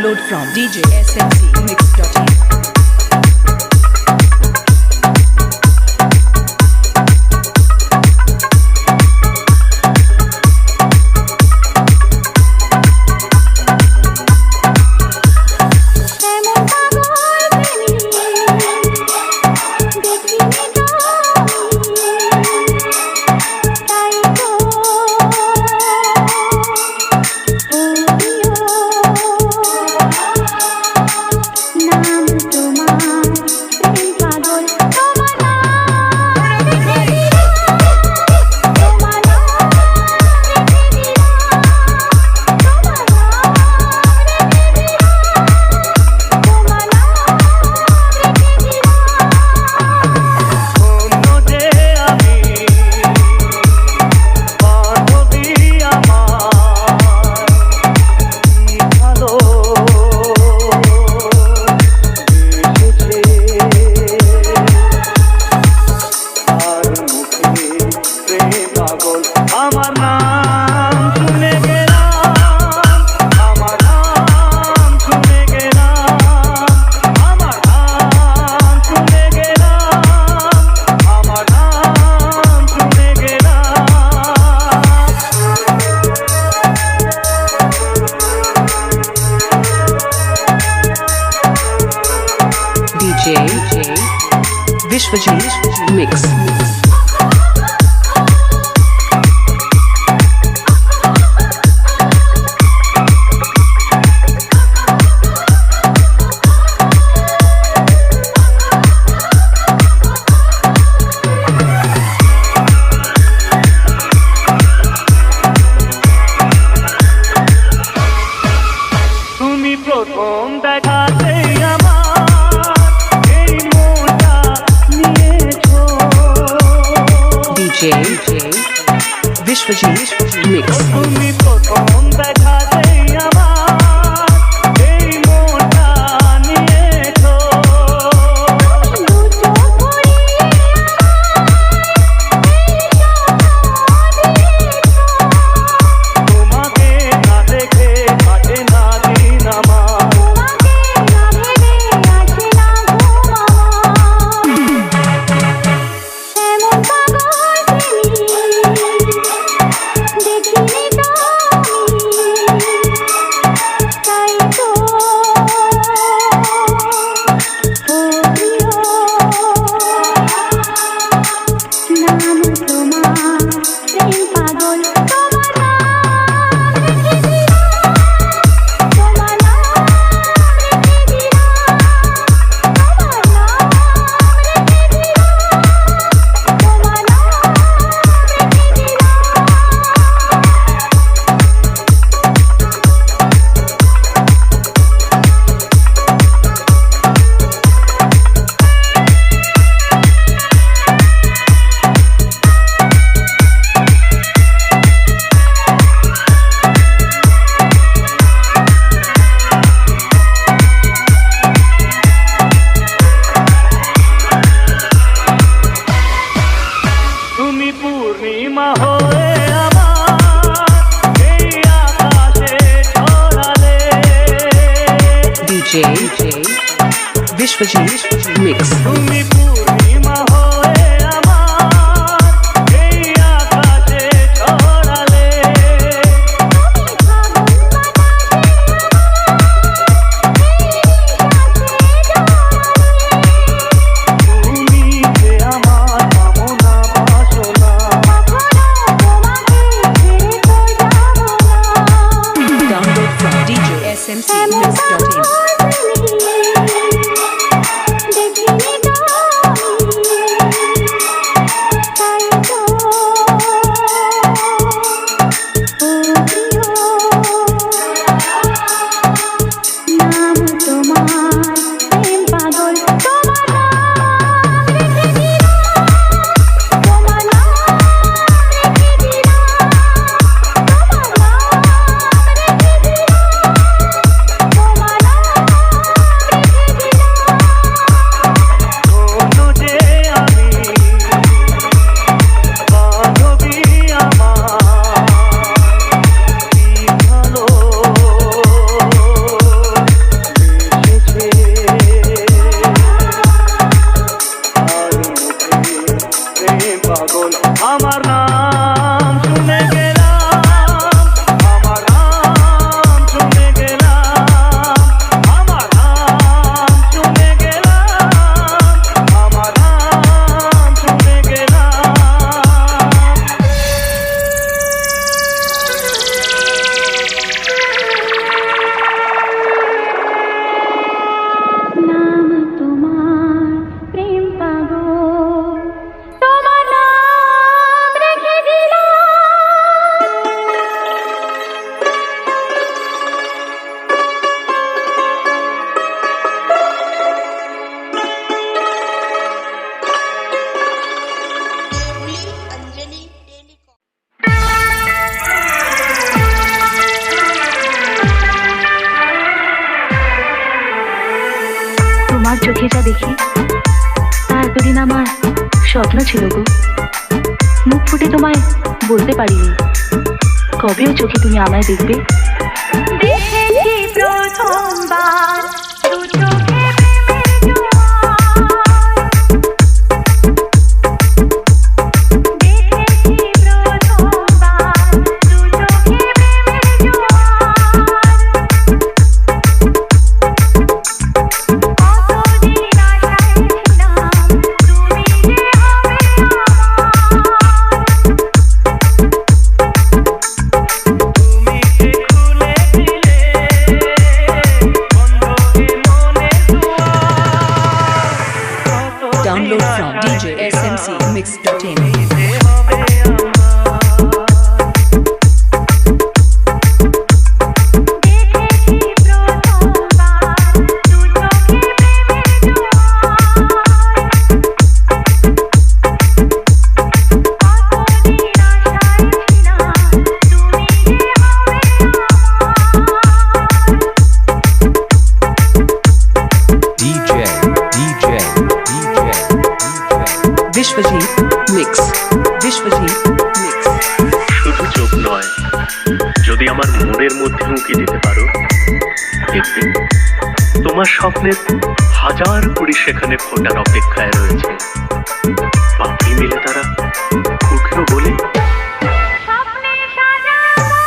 Download from djsmcmix.in. Vishwajit Mix. তুমি প্রথম দেখাতে Vishwajit Mix. Vishwajit Mix. Download from djsmcmix.in. চোখে যা দেখি তা এতদিন আমার স্বপ্ন ছিল গো। মুখ ফুটে তোমায় বলতে পারিনি, কবেও চোখে তুমি আমায় দেখবে। দেখেছি প্রথমবার দু চোখে প্রেমের জোয়ার। দেখেছি প্রথমবার দু চোখে প্রেমের জোয়ার। কতদিন আশায় ছিলাম তুমি যে হবে তুমি যে খুলে দিলে বন্ধকে মনের দুয়ার। Download from DJSMCMix.in. দিতে হবে দেখেছি প্রথমবার দু চোখে প্রেমের জোয়ার। কতদিন আশায় ছিলাম তুমি যে হবে DJ, DJ, DJ, Vishwajit Mix. Vishwajit Mix. শুধু চোখ নয়, যদি আমার মনের মধ্যে উঁকি দিতে পারো, দেখবে তোমার স্বপ্নের হাজার কুড়ি সেখানে ফোটার অপেক্ষায় রয়েছে। পাখি মিলে তারা ফুটলো বলে স্বপ্নে সাজাবো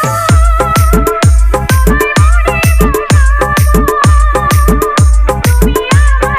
তুমি আমার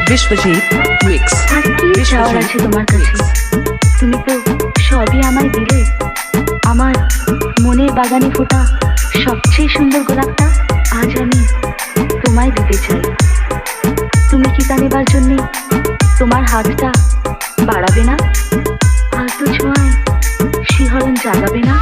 Vishwajit Mix. আর কি চাওয়ার আছে তোমার কাছে? তুমি তো সবই আমায় দিলে। আমার মনের বাগানে ফোটা সবচেয়ে সুন্দর গোলাপটা আজ আমি তোমায় দিতে চাই। তুমি কি তা নেবার জন্যে তোমার হাতটা বাড়াবে না? আলতো ছোঁয়ায় শিহরণ জাগাবে না?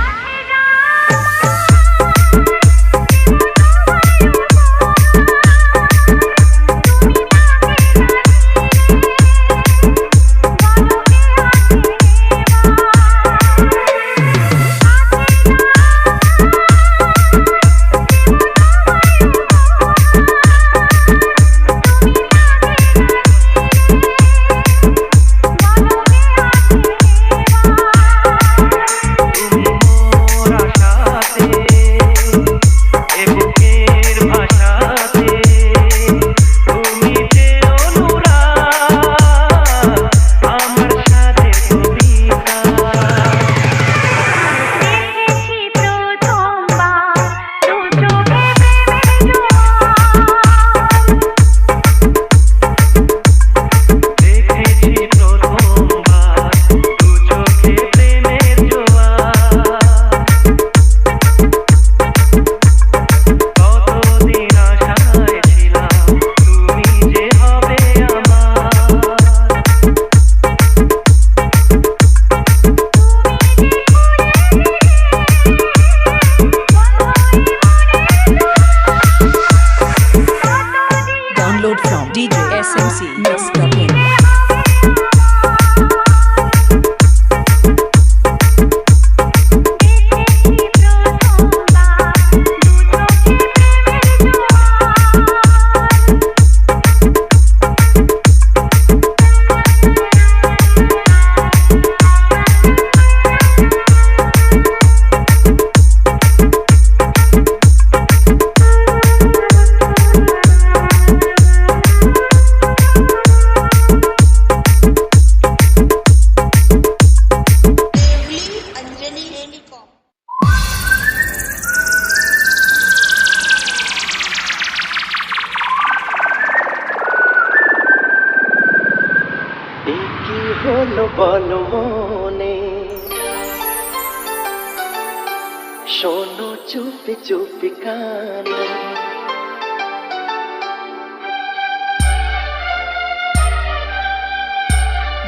শোনো চুপি চুপি কানে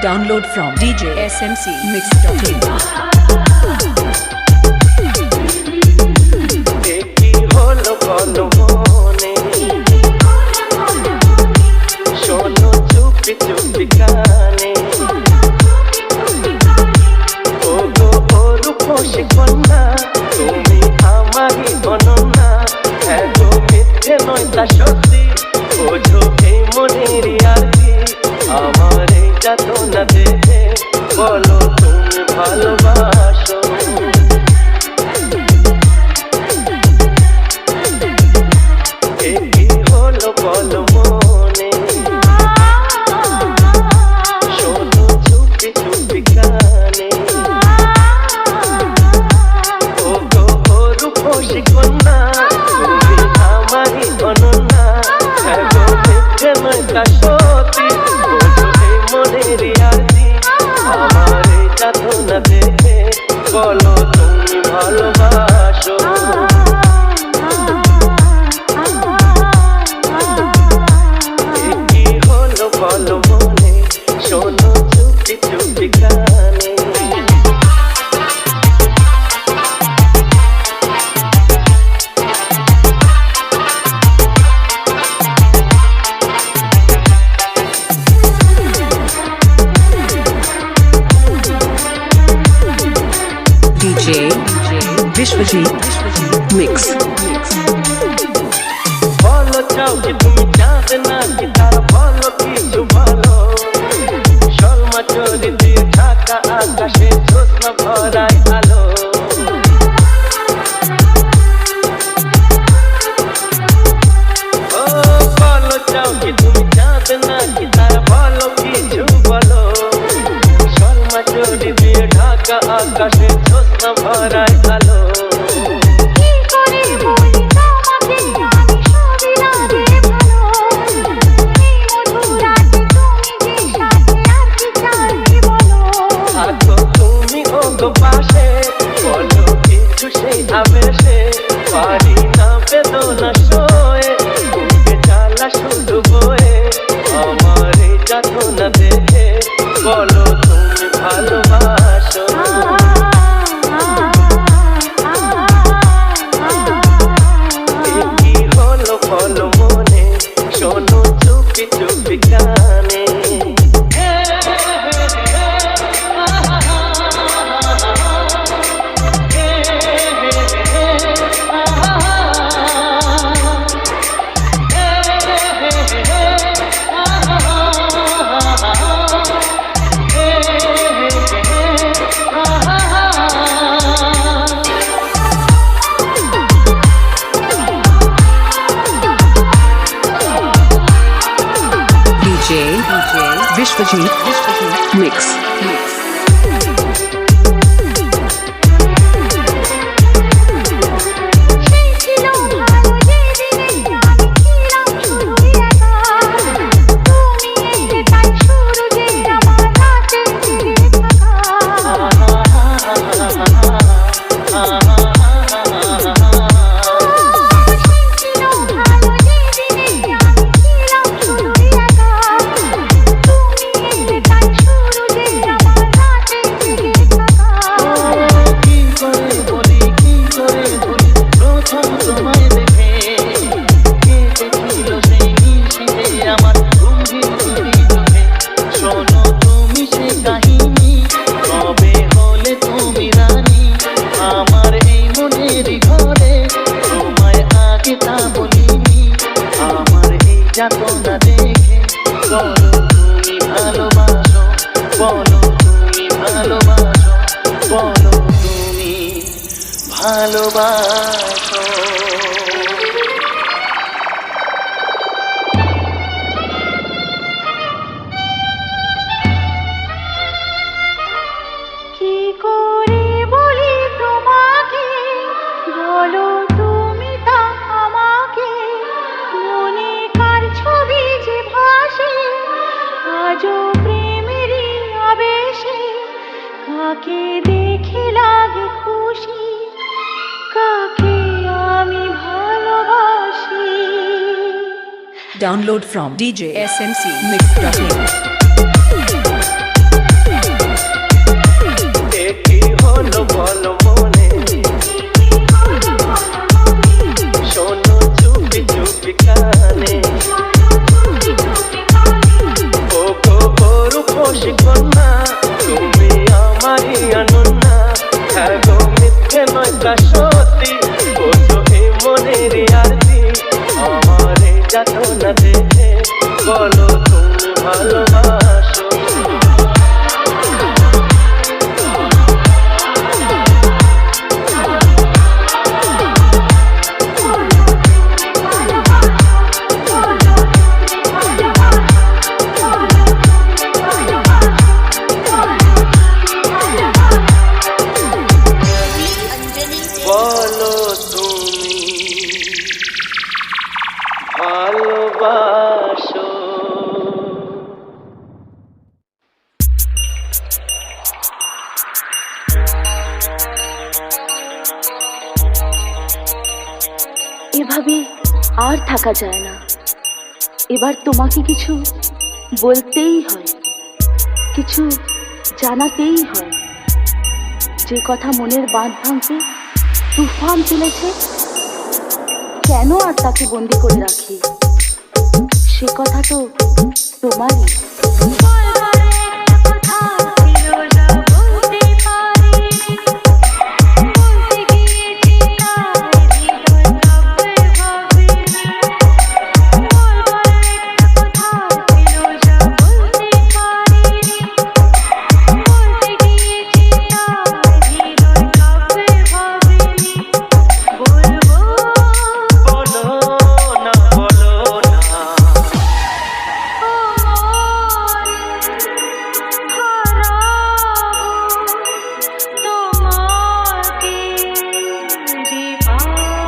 Download from DJSMCMix.in. কি হলো বলো মনে শোনো চুপি চুপি কানে ও গো ও রূপসী কন্যা তুমি আমারই অনন্যা এত মিথ্যে নয় তা সত্যি বোঝো এই মনের আর কি আমার এই যাতনা দেখে বলো তুমি ভালোবাসো কি হলো বলো মনে শোনো চুপি চুপি কানে ও গো ও রূপসী কন্যা তুমি আমারই অনন্যা এত মিথ্যে নয় তা সত্যি বোঝো এই মনের আরতি আমার এই যাতনা দেখে বলো তুমি ভালোবাসো কি হলো বলো মনে শোনো চুপি চুপি কানে DJ Vishwajit Mix. বলো চাও কি তুমি জানতে না কি তার বলো কিছু বলো শর্মা চোরি দিয়ে ঢাকা আকাশে জ্যোৎস্না ভরায় আলো ও বলো চাও কি তুমি জানতে না কি তার বলো কিছু বলো শর্মা চোরি দিয়ে ঢাকা আকাশে জ্যোৎস্না ভরায় আলো কি করে বলি তোমাকে আমি সবই লাগে ভালো এই মধুরাতে তুমি যে সাথে আর কি চাই বলো থাকো তুমি ও গো পাশে বলো কিছু সেই আবেশে পারি না বেদনা সয়ে বুকে জ্বালা শুধু বয়ে আমার এই যাতনা দেখে বলো তুমি ভালোবাসো কি হলো বলো মনে শোনো চুপি চুপি কানে DJ Vishwajit Mix. সেই ছিল ভালো যেদিনে আমি ছিলাম শুধুই একা তুমি এলে তাই শুরু যে আমার রাতে ফিরে সেই ছিল ভালো যেদিনে আমি ছিলাম শুধুই একা তুমি এলে তাই শুরু যে আমার রাতে ফিরে কি করে বলি প্রথম তোমায় দেখে কে দেখিল সেই নিশিতে আমার গম্ভীর দুটি চোখে শোনো তুমি সে কাহিনী কবে হলে তুমি রানী আমার এই মনের ঘরে তোমায় আগে তা বলিনি আমার এই যাতনা দেখে বলো তুমি ভালোবাসো বলো তুমি ভালোবাসো বলো তুমি ভালোবাসো কি করে বলি তোমাকে বলো তুমি তা আমাকে মনে কার ছবি যে ভাসে আজও প্রেমেরই আবেশে কাকে দেখে লাগে খুশি কাকে আমি ভালোবাসি Download from DJ SMC Mix.in. কি হলো বলো মনে শোনো চুপি চুপি কানে ও গো রূপসী কন্যা তুমি আমারই অনন্যা হ্যাঁ গো মিথ্যে নয় তা সত্যি বোঝো এই মনের আরতি আমারে যাত না দেখে বলো তুমি ভালোবাসো বলো তুমি ভালোবাসো এভাবে আর থাকা যায় না। এবার তোমাকে কিছু বলতেই হয়, কিছু জানাতেই হয়। যে কথা মনের বাঁধ ভাঙতে তুফান চলেছে, কেন আর তাকে বন্দি করে রাখি? সে কথা তো তোমারই।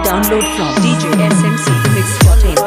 Download from DJ SMC Mix.in.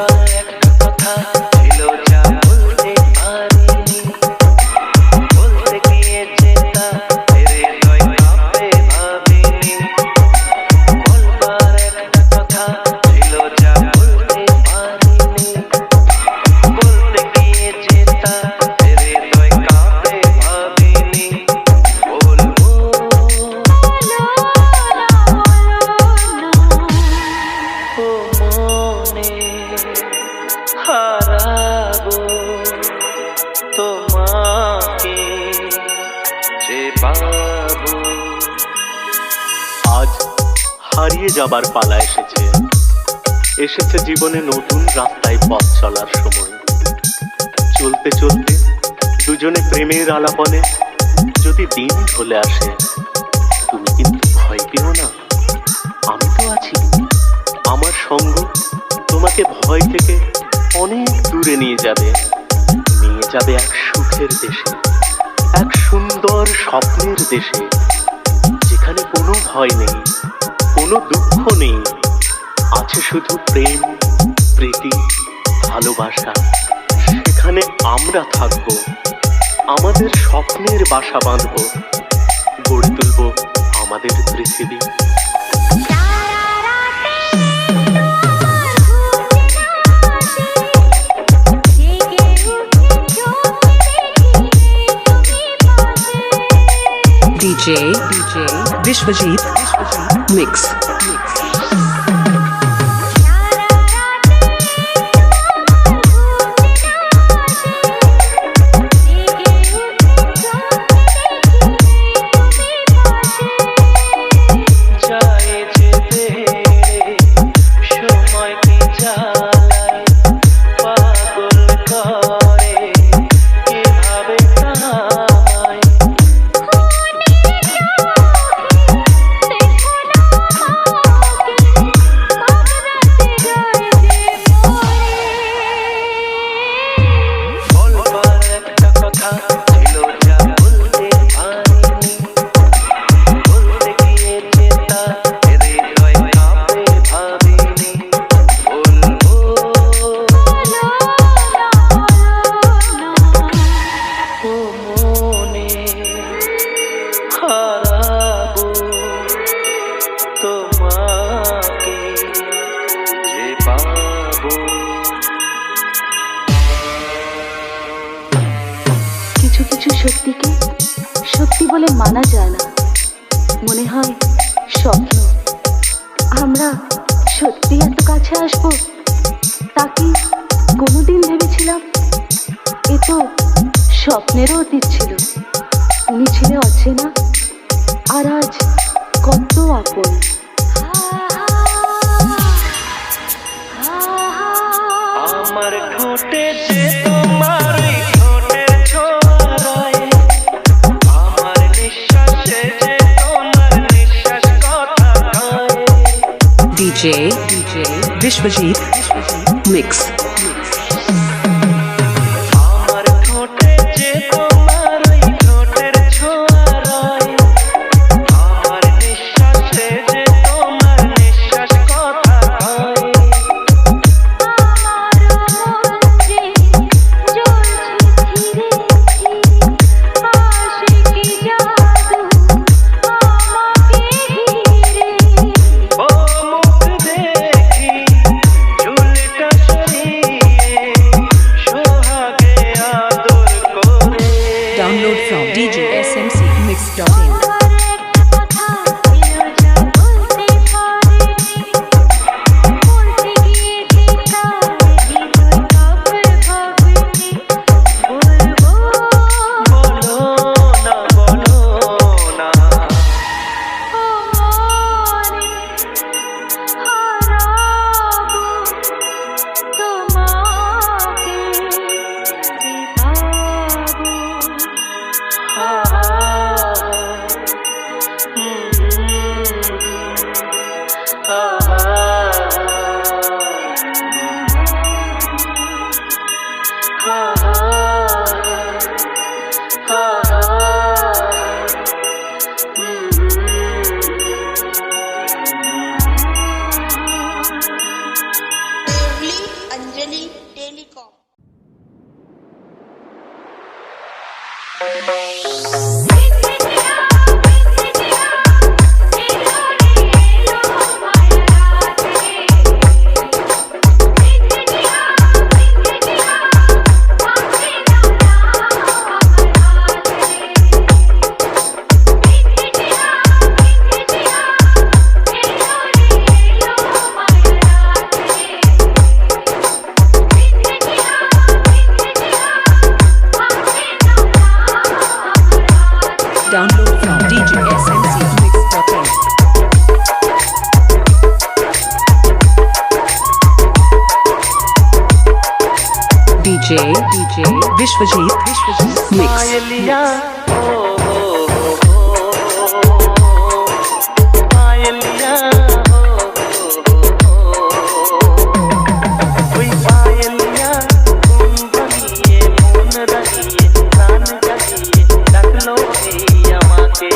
হারাবো তোমাকে যে পাবো আজ হারিয়ে যাবার পালা এসেছে এসেছে জীবনে নতুন রাস্তায় পথ চলার সময়। চলতে চলতে দুজনে প্রেমের আলাপনে যদি দিন চলে আসে, তুমি কিন্তু ভয় পেও না, আমি তো আছি। আমার সঙ্গ তোমাকে ভয় থেকে অনেক দূরে নিয়ে যাবে এক সুখের দেশে, এক সুন্দর স্বপ্নের দেশে, যেখানে কোনো ভয় নেই, কোনো দুঃখ নেই, আছে শুধু প্রেম, প্রীতি, ভালোবাসা। সেখানে আমরা থাকব, আমাদের স্বপ্নের বাসা বাঁধব, গড়ে তুলব আমাদের পৃথিবী। DJ Vishwajit Mix. হারাবো তোমার সত্যিকে সত্যি বলে মানা যায় না, মনে হয় স্বপ্ন। আমরা সত্যি এত কাছে আসবো তা কি কোনোদিন ভেবেছিলাম? এ তো স্বপ্নেরও অতীত ছিল। তুমি ছিলে অচেনা, আর আজ কত আপন। আমার ঠোঁটে যে তোমার ওই ঠোঁটের ছোঁয়ায়, আমার নিঃশ্বাসে যে তোমার নিঃশ্বাস কথা কয়। DJ Vishwajit Mix. আমার ঠোঁটে যে তোমার ওই ঠোঁটের ছোঁয়ায়, আমার নিঃশ্বাসে যে তোমার নিঃশ্বাস কথা কয়। ও মুখ দেখি ঝুলটা সরিয়ে সোহাগে আদর করে। Download from djsmcmix.in. বলো না বলো না, Devli Anjali telecom. Download from djsmcmix.in. DJ Vishwajit Mix. पायलिया ओ पायलिया कोई पायलिया तुम बनिए मन रहिए प्राण जगिए रख लो भैया माँ के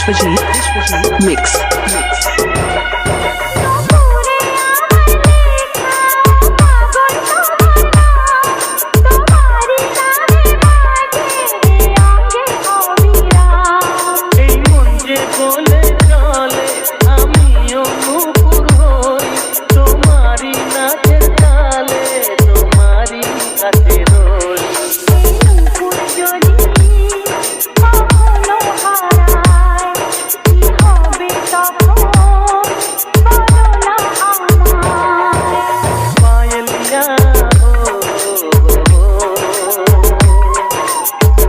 Vishwajit Mix. তোরে আমার লেখা পাগল তোমারি নামে বাজে অঙ্গে অবিরাম এই মন যে বলে চলে আমিও মুকুর হই তোমারই নাচের তালে তোমারই কাছে রই নুপুর যদি কখনো হারায় কি হবে তখন বলো না আমায় পায়েলিয়া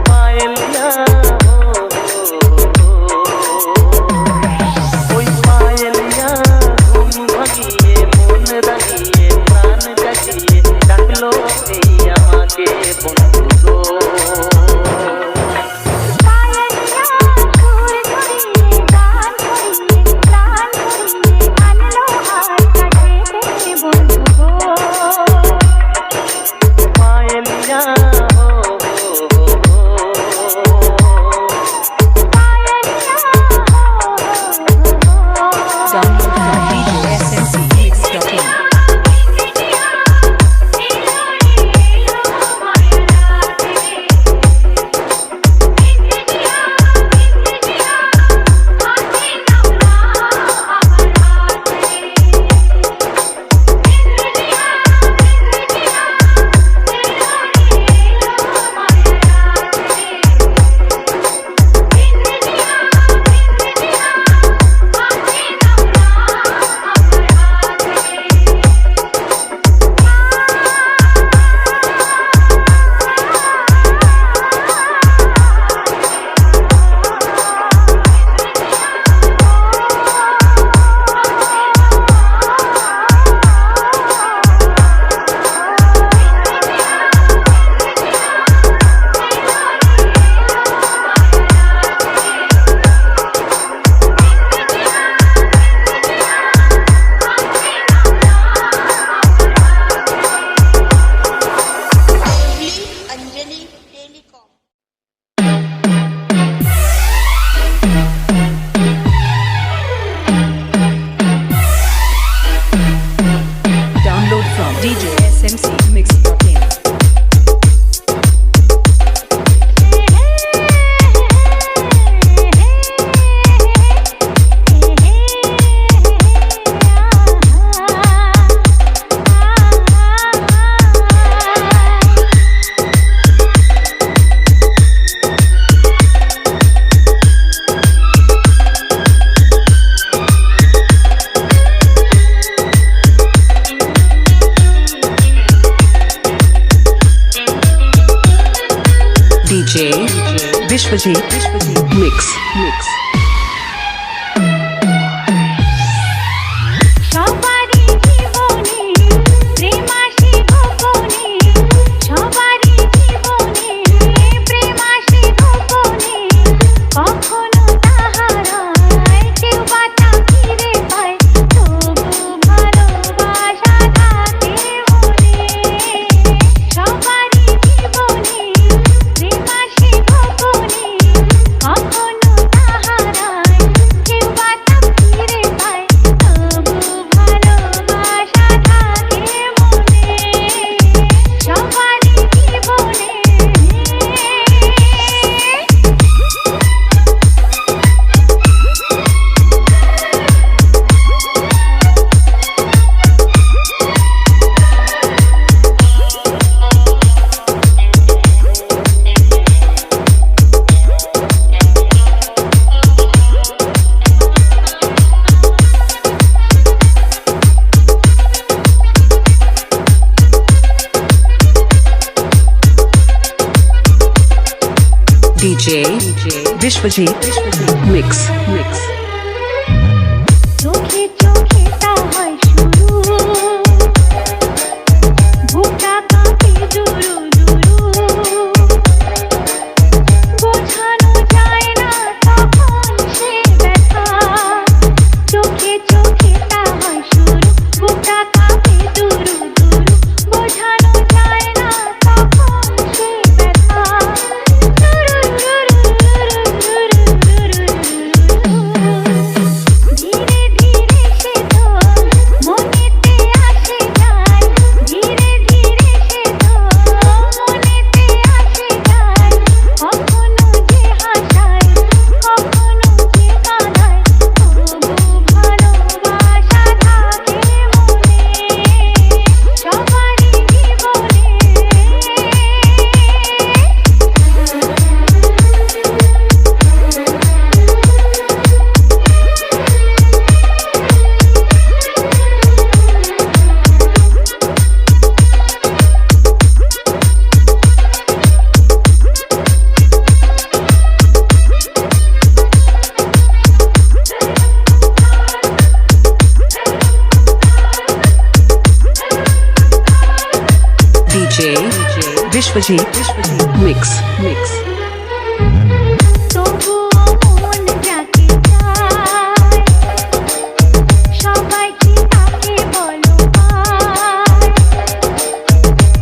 পায়েলিয়া ওই পায়েলিয়া ঘুম ভাগিয়ে মন রাগিয়ে প্রাণ জাগিয়ে ডাকলো এই আমাকে বন্ধু গো পায়েলিয়া সুর ধরিয়ে গান ধরিয়ে প্রাণ ধরিয়ে আনলো আর কাছে বন্ধু গো পায়েলিয়া Download from DJSMCMix.in. Anjali telecom Download from DJSMCMix.in. DJ Vishwajit Mix. সবারই জীবনে প্রেম আসে গোপনে সবারই জীবনে প্রেম আসে গোপনে কখনো তাহারায় কেউ বা তা ফিরে পায় তবু ভালোবাসা থাকে মনে সবারই জীবনে প্রেম আসে গোপনে কখনো তাহারায় কেউ বা তা ফিরে পায় তবু ভালোবাসা থাকে মনে সবারই জীবনে DJ Vishwajit Mix. চোখে চোখে তা হয় শুরু বুকটা কাঁপে জুরু জুরু বোঝানো যায় না তখন সে ব্যথা চোখে চোখে তা হয় শুরু বুকটা কাঁপে জুরু জুরু বোঝানো যায় না তখন সে ব্যথা DJ Vishwajit Mix. তবুও মন যাকে চায় সবাই কি তাকে বলো পায়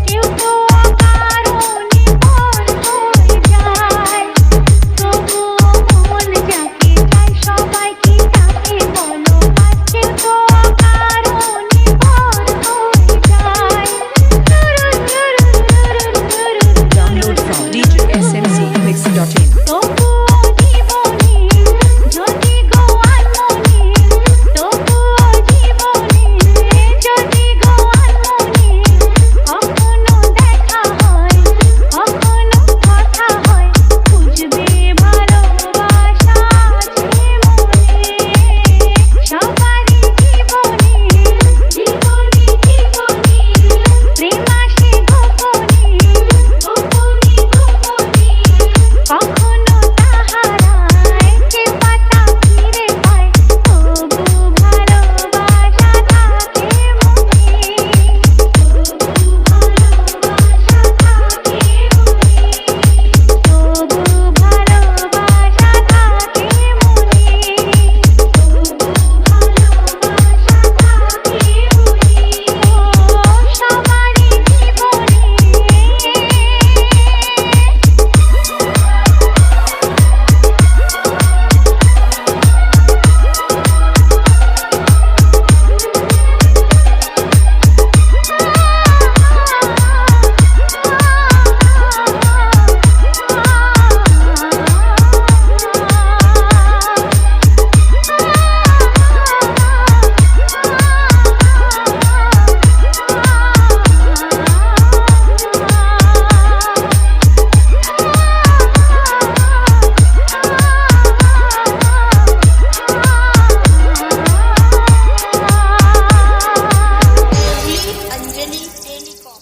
কেউ তো অকারণে পর হয়ে যায় তবুও মন যাকে চায় সবাই কি তাকে বলো পায় কেউ তো অকারণে পর হয়ে যায় Download from DJSMCMix.in. তবুও জীবনে যদি গো আনমনে তবুও জীবনে যদি গো আনমনে কখনো দেখা হয় কখনো কথা হয় বুঝবে ভালোবাসা আছে মনে সবারই জীবনে প্রেম আসে গোপনে কখনো তাহারায় যে পাতা ফিরে পায় তবু ভালোবাসা থাকে মনে তবু ভালোবাসা থাকে সবারই জীবনে Anjali telecom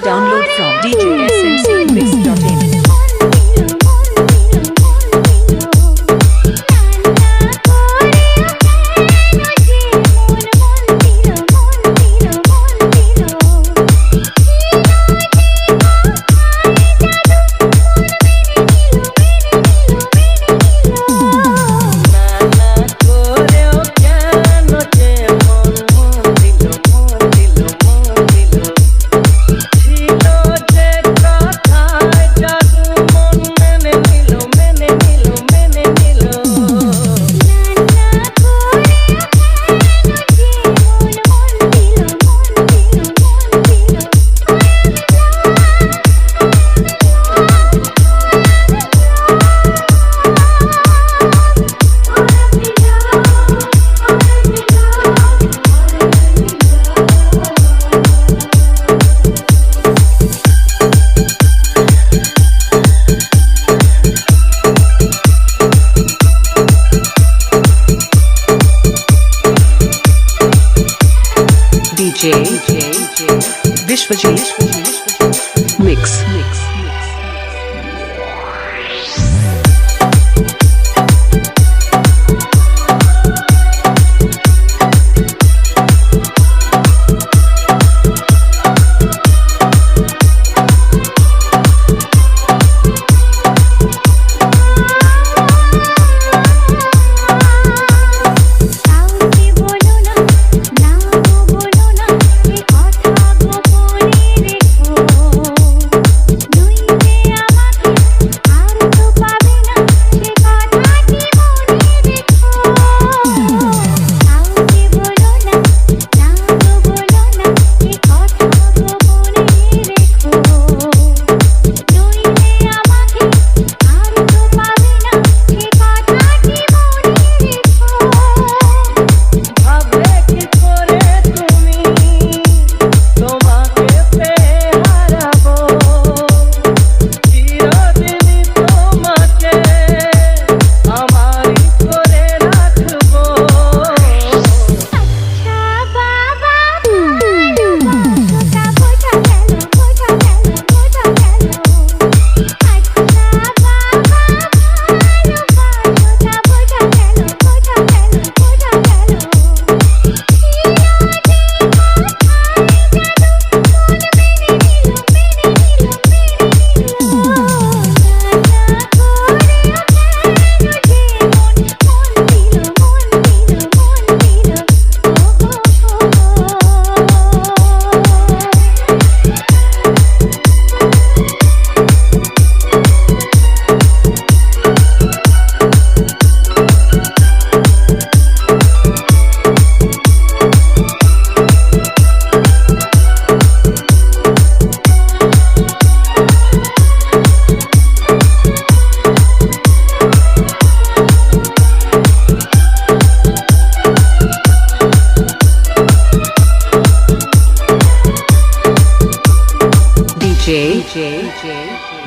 Download from DJSMCMix.in. করেও কেন যে মন দিল ছিল যে কথায় জাদু মন মেনে নিল DJ Vishwajit Mix. কাউকে বলো না নাও বলো না এ কথা গোপনে রেখো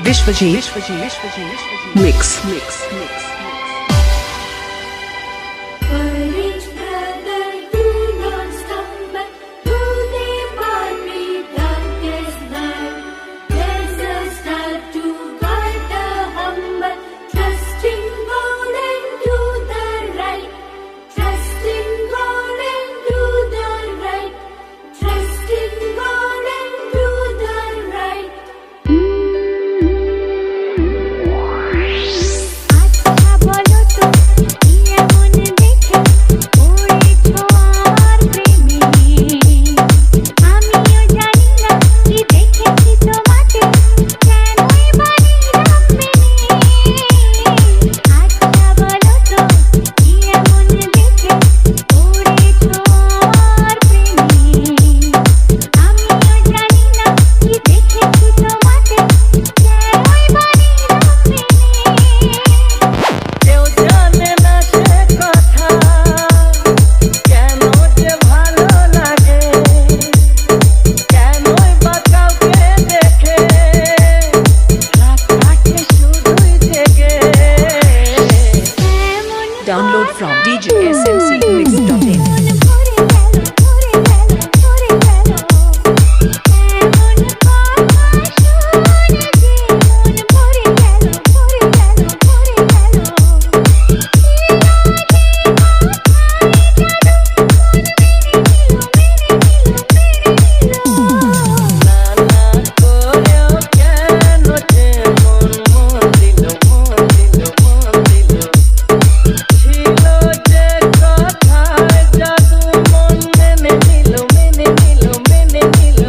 Vishwajit Mix. Courage, brother, do not stumble. Through the mighty darkest night, there's a star to guide the humble. Trust in God and do the right. Trust in God and do the right. Trust in God and do the right. আচ্ছা বলো তো কি এমন দেখে পড়েছো আমার প্রেমে? আমিও জানি না কি দেখেছি তোমাতে, কেনই বানিলাম মেনে। আচ্ছা বলো তো কি এমন দেখে পড়েছো আমার প্রেমে? আমিও জানি না কি দেখেছি তোমাতে, কেনই বানিলাম মেনে। কেউ জানে না সে কথা, কেন যে ভালো লাগে, কেনই বা কাউকে দেখে রাত কাটে শুধুই জেগে। এমন Download from DJSMCMix.in. মন ভরে গেল, ভরে গেল, ভরে গেল। এমন কথা শুনে যে মন ভরে গেল, ভরে গেল, ভরে গেল। নানা করেও কেন যে মন মন দিল, মন দিল, মন দিল। ছিল যে কথায় জাদু, মন মেনে নিল, মেনে নিল, মেনে নিল।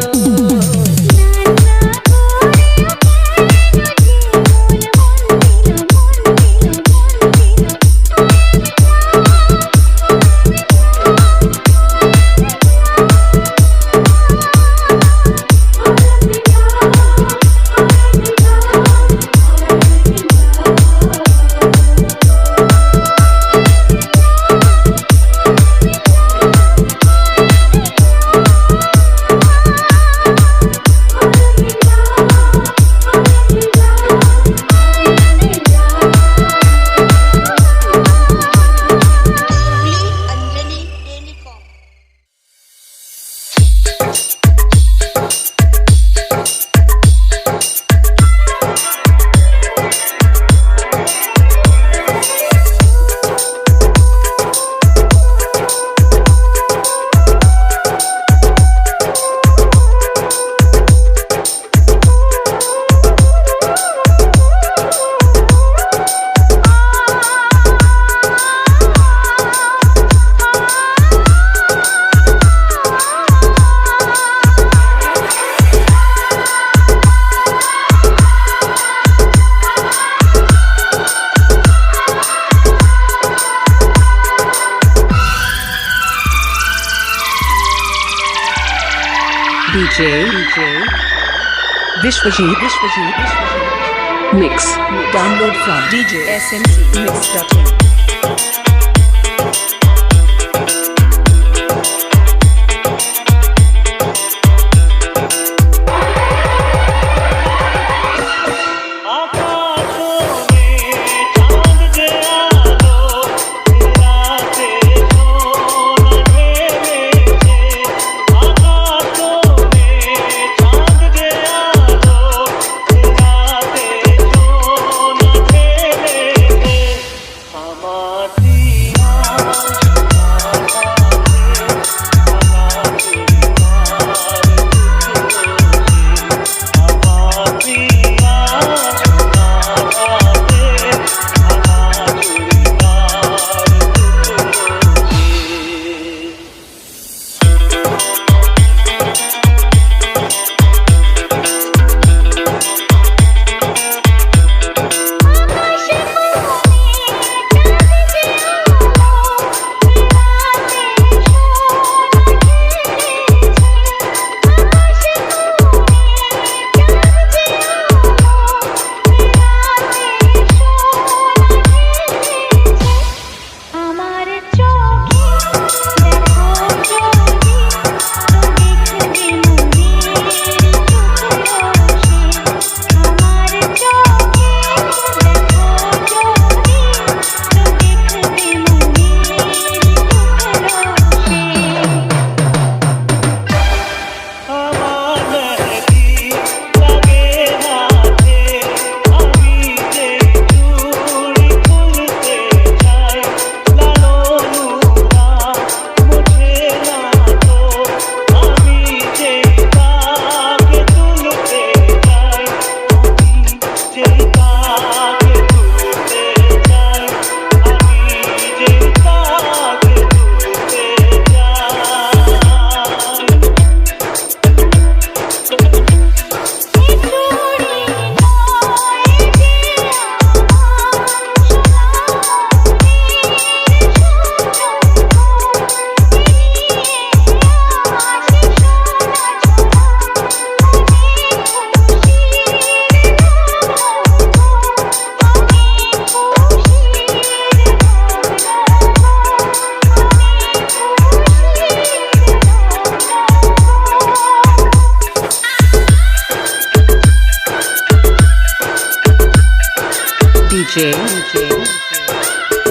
Anjali telecom. DJ Vishwajit Mix. Download from DJSMCMix.in. আমার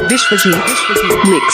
Vishwajit Mix.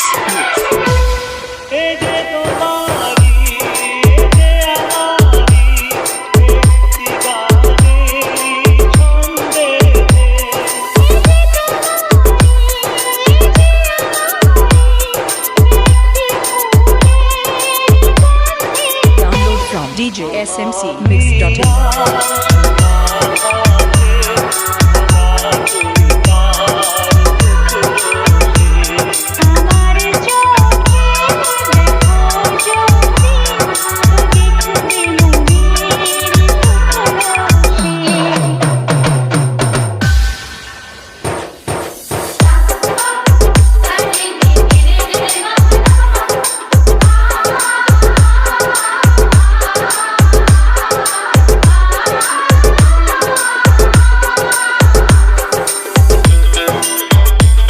Download from DJ SMC Mix.in. আমার চোখে দেখো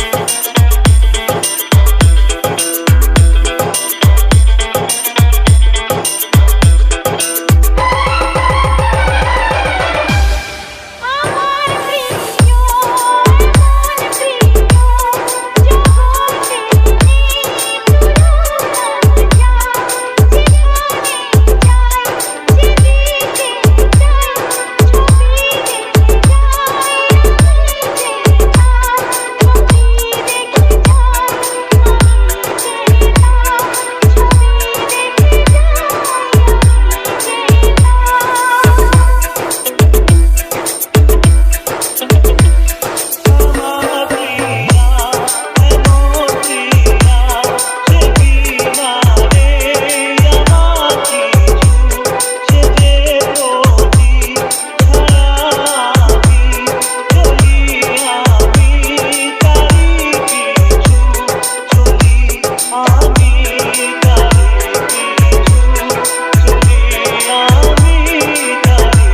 যদি দেখবে মনের আমার প্রিয় মন প্রিয়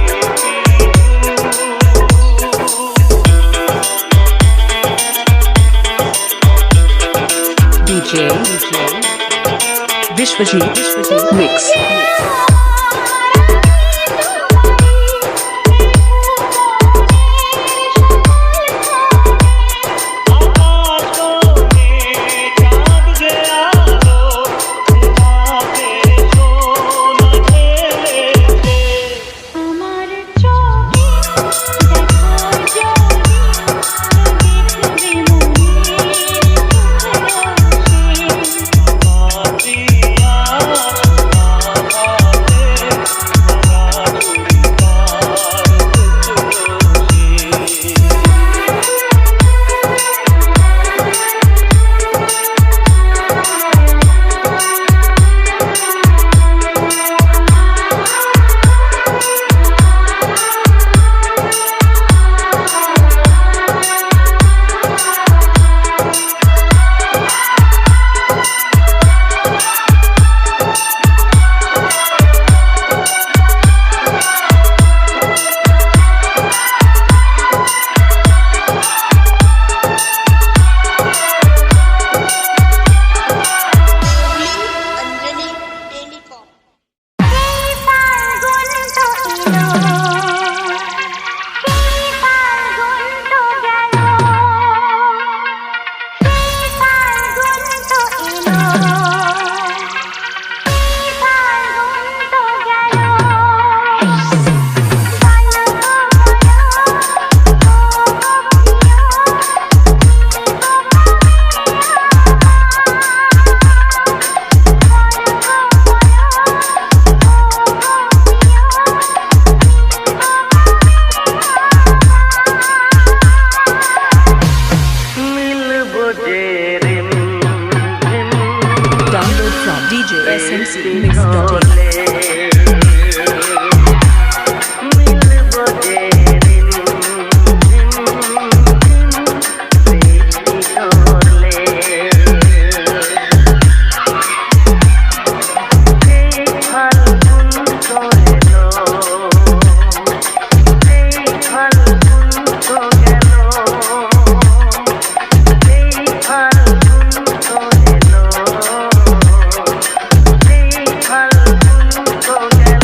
জগতে DJ Vishwajit Mix. আমার চোখে দেখো যদি দেখবে মনের Anjali telecom Download from DJ SMC Mix.in. গেল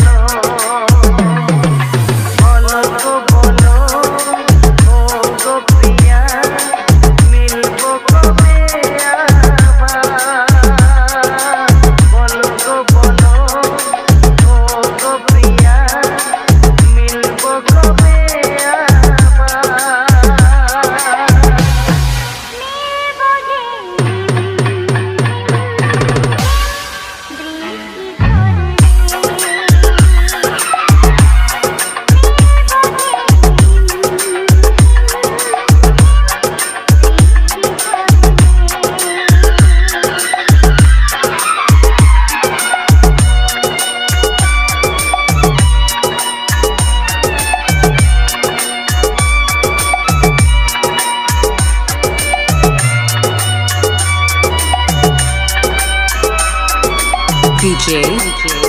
DJ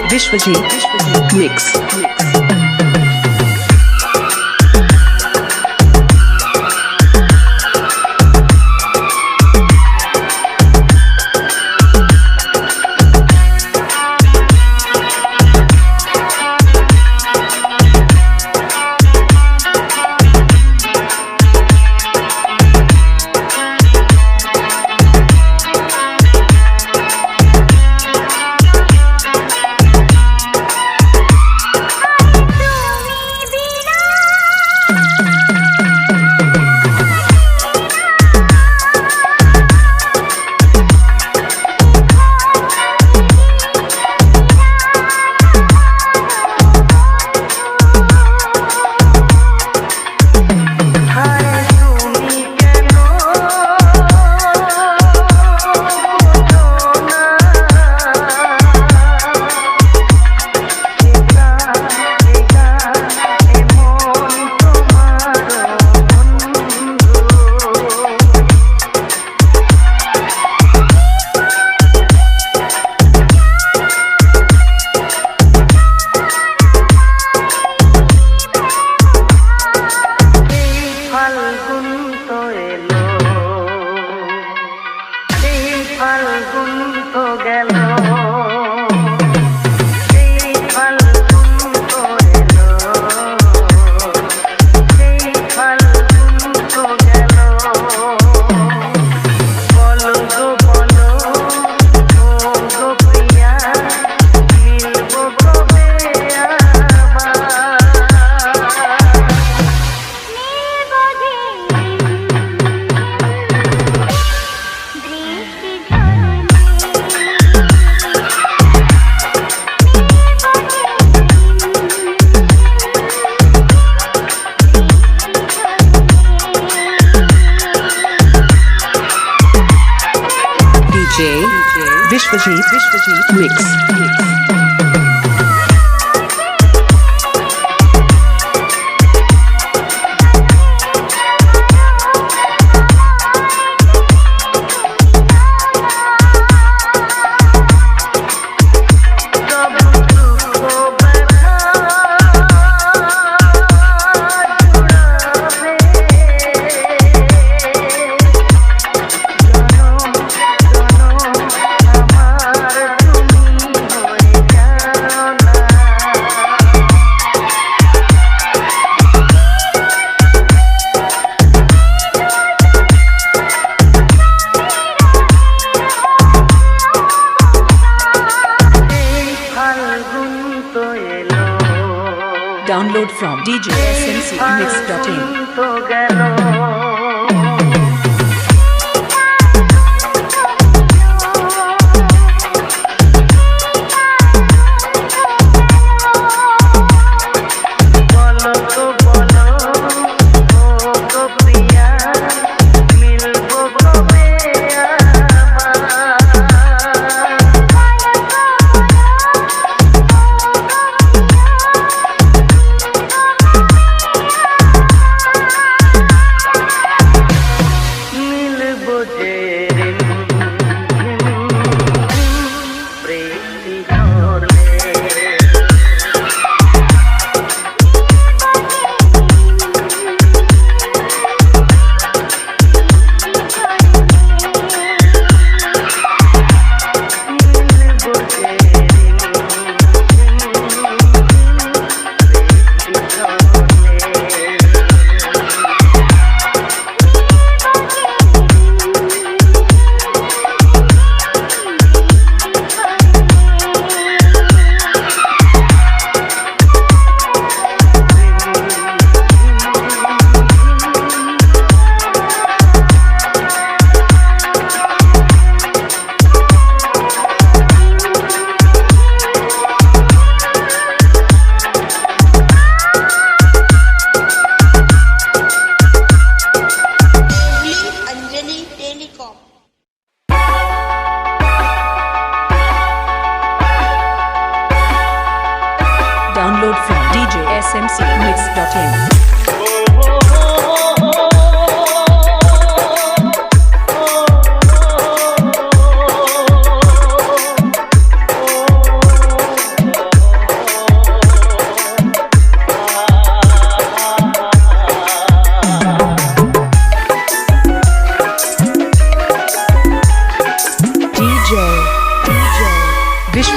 Vishwajit Mix. Vishwajit Mix. Download from djsmcmix.in. Download from djsmcmix.in.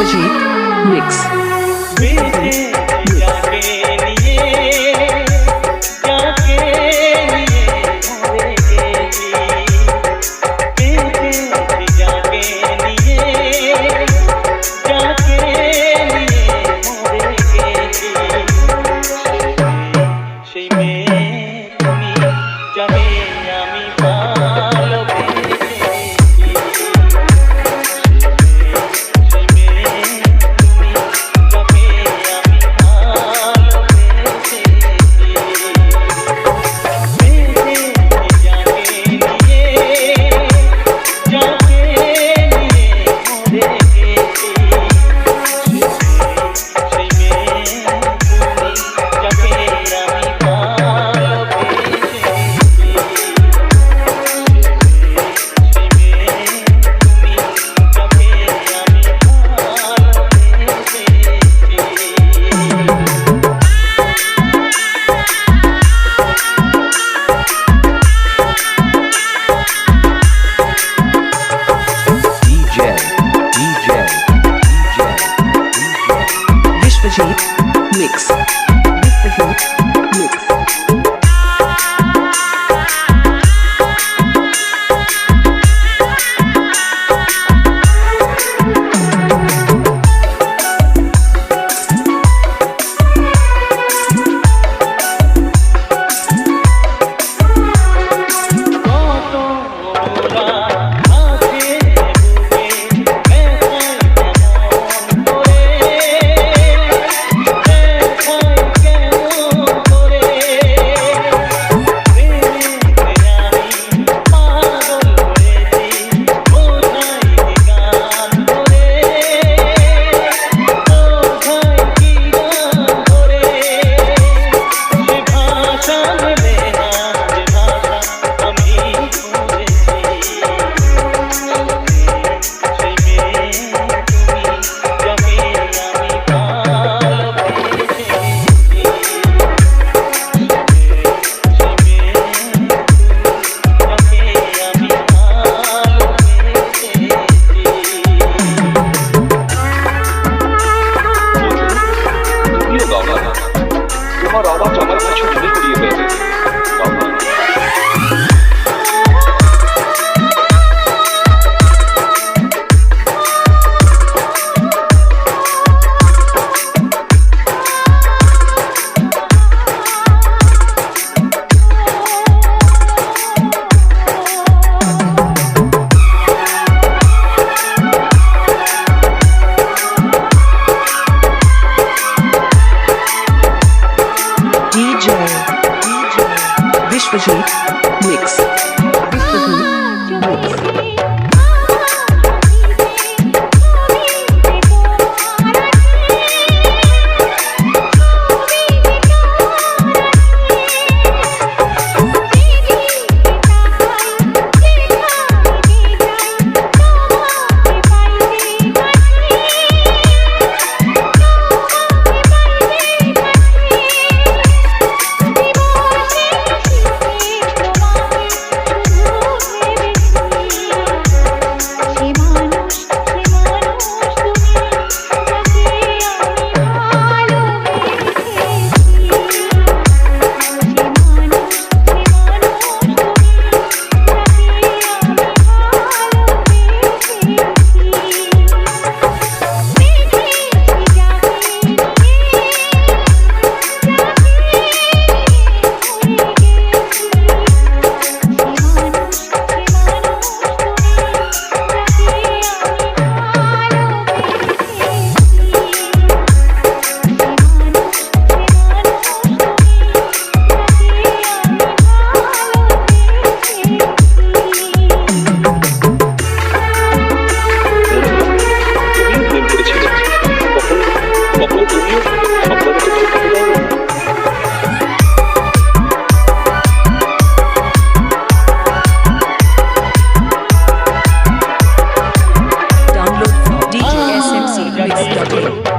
Vishwajit Mix. बेटे जाके लिए जाके लिए मोरे के जी बेटे जाके लिए जाके लिए मोरे के जी সেই মেয়ে তুমি যাবে আমি ভালোবেসেছি সেই মেয়ে তুমি যাবে আমি ভালোবেসেছি বেঁধে যাকে নিয়ে যাকে নিয়ে মরে গেছি সেই মেয়ে তুমি যাকে আমি ভালোবেসেছি সেই মেয়ে তুমি যাকে আমি ভালোবেসেছি DJ, DJ, DJ, Vishwajit Mix. Vishwajit Mix. কত মোরা আছে বুকে ব্যথায় কেমন করে ব্যথায় কেমন করে প্রেমে আমি পাগল হয়েছি বোঝাই কি গান করে বোঝাই কি গান করে সে ভাষা মেলে না যে ভাষা আমি খুঁজেছি সেই মেয়ে তুমি যাকে আমি ভালোবেসেছি সেই মেয়ে তুমি যাকে আমি ভালোবেসেছি তুমিও গাও না তোমার আওয়াজ আমার কাছে মনে করিয়ে দেবে গাও না DJ Vishwajit Mix. Vishwajit Mix. তুমিও প্রেম করেছিলে কখনো কখনো তুমিও সম্পর্কে ধোঁকা দাও না Download from DJSMC Mix.in.